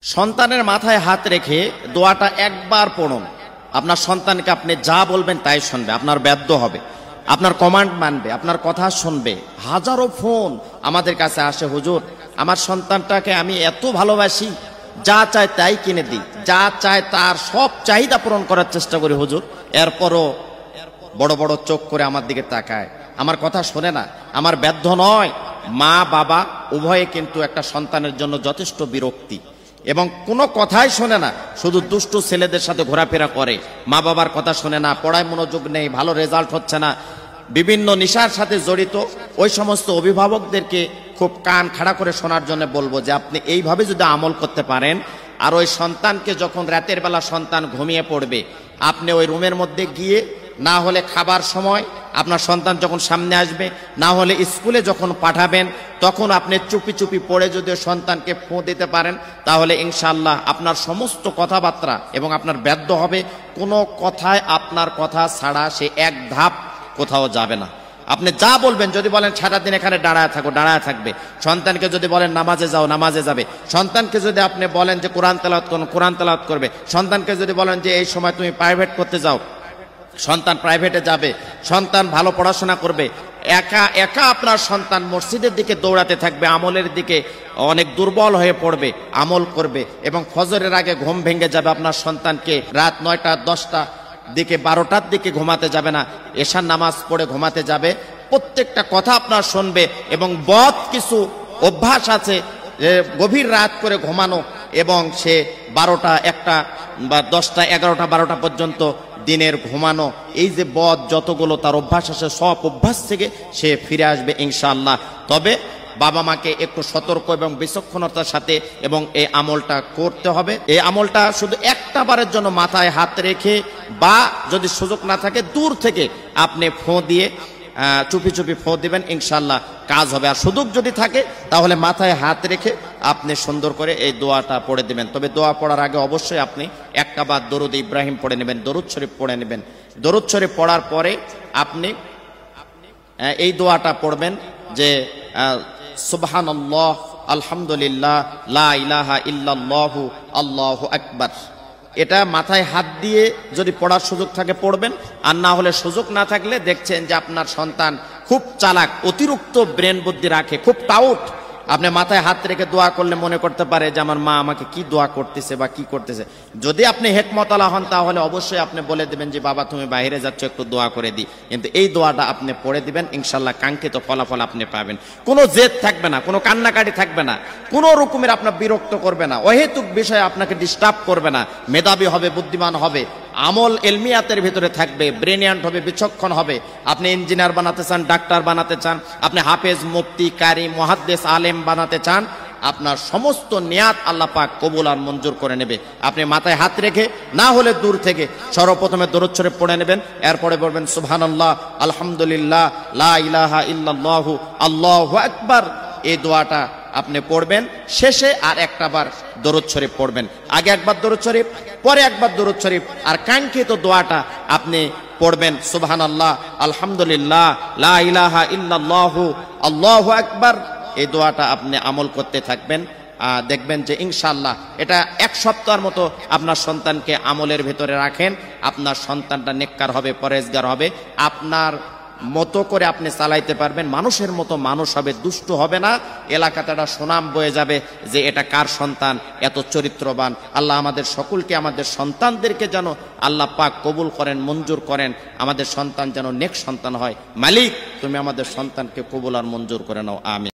সন্তানের মাথায় হাত রেখে দোয়াটা একবার পড়ুন। আপনার সন্তানকে আপনি যা বলবেন তাই শুনবে, আপনার বাধ্য হবে, আপনার কমান্ড মানবে, আপনার কথা শুনবে। হাজারো ফোন আমাদের কাছে আসে, হুজুর আমার সন্তানটাকে আমি এত ভালোবাসি, যা চায় তাই কিনে দিই, যা চায় তার সব চাহিদা পূরণ করার চেষ্টা করি হুজুর, এরপরও বড় বড় চোখ করে আমার দিকে তাকায়, আমার কথা শোনে না। আমার বাধ্য নয়, মা বাবা উভয়ে কিন্তু একটা সন্তানের জন্য যথেষ্ট বিরক্তি এবং কোনো কথাই শোনে না, শুধু দুষ্টু ছেলেদের সাথে ঘোরাফেরা করে, মা বাবার কথা শোনে না, পড়ায় মনোযোগ নেই, ভালো রেজাল্ট হচ্ছে না, বিভিন্ন নেশার সাথে জড়িত। ওই সমস্ত অভিভাবকদেরকে খুব কান খাড়া করে শোনার জন্য বলবো যে আপনি এইভাবে যদি আমল করতে পারেন, আর ওই সন্তানকে যখন রাতের বেলা সন্তান ঘুমিয়ে পড়বে, আপনি ওই রুমের মধ্যে গিয়ে, না হলে খাবার সময় আপনার সন্তান যখন সামনে আসবে, না হলে স্কুলে যখন পাঠাবেন, তখন আপনি চুপি চুপি পড়ে যদি সন্তানকে ফোঁ দিতে পারেন, তাহলে ইনশাআল্লাহ আপনার সমস্ত কথাবার্তা এবং আপনার বাধ্য হবে, কোনো কথায় আপনার কথা ছাড়া সে এক ধাপ কোথাও যাবে না। আপনি যা বলবেন, যদি বলেন সারাদিন এখানে দাঁড়ায় থাকো, দাঁড়ায় থাকবে। সন্তানকে যদি বলেন নামাজে যাও, নামাজে যাবে। সন্তানকে যদি আপনি বলেন যে কোরআন তেলাওয়াত করুন, কোরআন তেলাওয়াত করবে। সন্তানকে যদি বলেন যে এই সময় তুমি প্রাইভেট করতে যাও, সন্তান প্রাইভেটে যাবে। সন্তান ভালো পড়াশোনা করবে। একা একা আপনার সন্তান মসজিদের দিকে দৌড়াতে থাকবে, আমলের দিকে অনেক দুর্বল হয়ে পড়বে, আমল করবে এবং ফজরের আগে ঘুম ভেঙে যাবে। আপনার সন্তানকে রাত 9টা 10টা দিকে 12টার দিকে ঘুমাতে যাবে না, এশার নামাজ পড়ে ঘুমাতে যাবে। প্রত্যেকটা কথা আপনার শুনবে এবং বদ কিছু অভ্যাস আছে, গভীর রাত করে ঘুমানো এবং সে 12টা 1টা বা 10টা 11টা 12টা পর্যন্ত দিনের ঘুমানো, এই যে বদ যতগুলো তার অভ্যাস আছে, সব অভ্যাস থেকে সে ফিরে আসবে ইনশাআল্লাহ। তবে বাবা মাকে একটু সতর্ক এবং বিচক্ষণতার সাথে এবং এই আমলটা করতে হবে। এই আমলটা শুধু একটা বারের জন্য মাথায় হাত রেখে, বা যদি সুযোগ না থাকে দূর থেকে আপনি ফোঁ দিয়ে চুপি চুপি ফোঁ দিবেন, ইনশাআল্লাহ কাজ হবে। আর সুযোগ যদি থাকে তাহলে মাথায় হাত রেখে আপনি সুন্দর করে এই দোয়াটা পড়ে দিবেন। তবে দোয়া পড়ার আগে অবশ্যই আপনি একটা বার দরুদ ইব্রাহিম পড়ে নেবেন, দরুদ শরীফ পড়ে নেবেন। দরুদ শরীফ পড়ার পরে আপনি এই দোয়াটা পড়বেন যে সুবহানাল্লাহ, আলহামদুলিল্লাহ, লা ইলাহা ইল্লাল্লাহু, আল্লাহু আকবার। এটা মাথায় হাত দিয়ে যদি পড়ার সুযোগ থাকে পড়বেন, আর না হলে সুযোগ না থাকলে দেখছেন যে আপনার সন্তান খুব চালাক, অতিরিক্ত ব্রেন বুদ্ধি রাখে, খুব টাউট, আপনি মাথায় হাত রেখে দোয়া করলে মনে করতে পারে যে আমার মা আমাকে কি দোয়া করতেছে বা কি করতেছে। যদি আপনি হেকমতওয়ালা হন তাহলে অবশ্যই আপনি বলে দেবেন যে বাবা তুমি বাইরে যাচ্ছ, একটু দোয়া করে দিই। কিন্তু এই দোয়াটা আপনি পড়ে দিবেন, ইনশাআল্লাহ কাঙ্ক্ষিত ফলাফল আপনি পাবেন। কোনো জেদ থাকবে না, কোনো কান্নাকাটি থাকবে না, কোনো রকমের আপনার বিরক্ত করবে না, অহেতুক বিষয়ে আপনাকে ডিস্টার্ব করবে না। মেধাবী হবে, বুদ্ধিমান হবে, আমল এলমিয়াতের ভিতরে থাকবে, ব্রেনিয়ান্ট হবে, বিচক্ষণ হবে। আপনি ইঞ্জিনিয়ার বানাতে চান, ডাক্তার বানাতে চান, আপনি হাফেজ, মুফতি, কারি, মুহাদ্দিস, আলেম বানাতে চান, আপনার সমস্ত নিয়াত আল্লাহ পাক কবুল আর মঞ্জুর করে নেবে। আপনি মাথায় হাত রেখে, না হলে দূর থেকে সর্বপ্রথমে দরুদ শরীফ পড়ে নেবেন, এরপরে বলবেন সুবহানাল্লাহ, আলহামদুলিল্লাহ, লা ইলাহা ইল্লাল্লাহু, আল্লাহু আকবার। এই দোয়াটা আপনি পড়বেন, শেষে আর একটা বার দরুদ শরীফ পড়বেন। আগে একবার দরুদ শরীফ, পরে একবার দরুদ শরীফ, আর কাঙ্ক্ষিত দোয়াটা আপনি পড়বেন সুবহানাল্লাহ, আলহামদুলিল্লাহ, লা ইলাহা ইল্লাল্লাহু, আল্লাহু আকবার। এই দোয়াটা আপনি আমল করতে থাকবেন, দেখবেন যে ইনশাআল্লাহ এটা 1 সপ্তাহের মতো আপনার সন্তানকে আমলের ভেতরে রাখেন, আপনার সন্তানটা নেককার হবে, পরেজগার হবে, আপনার মতো করে আপনি চালাইতে পারবেন, মানুষের মতো মানুষ হবে, দুষ্ট হবে না। এলাকাতে একটা সুনাম বয়ে যাবে যে এটা কার সন্তান, এত চরিত্রবান। আল্লাহ আমাদের সকলকে, আমাদের সন্তানদেরকে যেন আল্লাহ পাক কবুল করেন, মঞ্জুর করেন, আমাদের সন্তান যেন নেক সন্তান হয়। মালিক তুমি আমাদের সন্তানকে কবুল আর মঞ্জুর করে নাও, আমিন।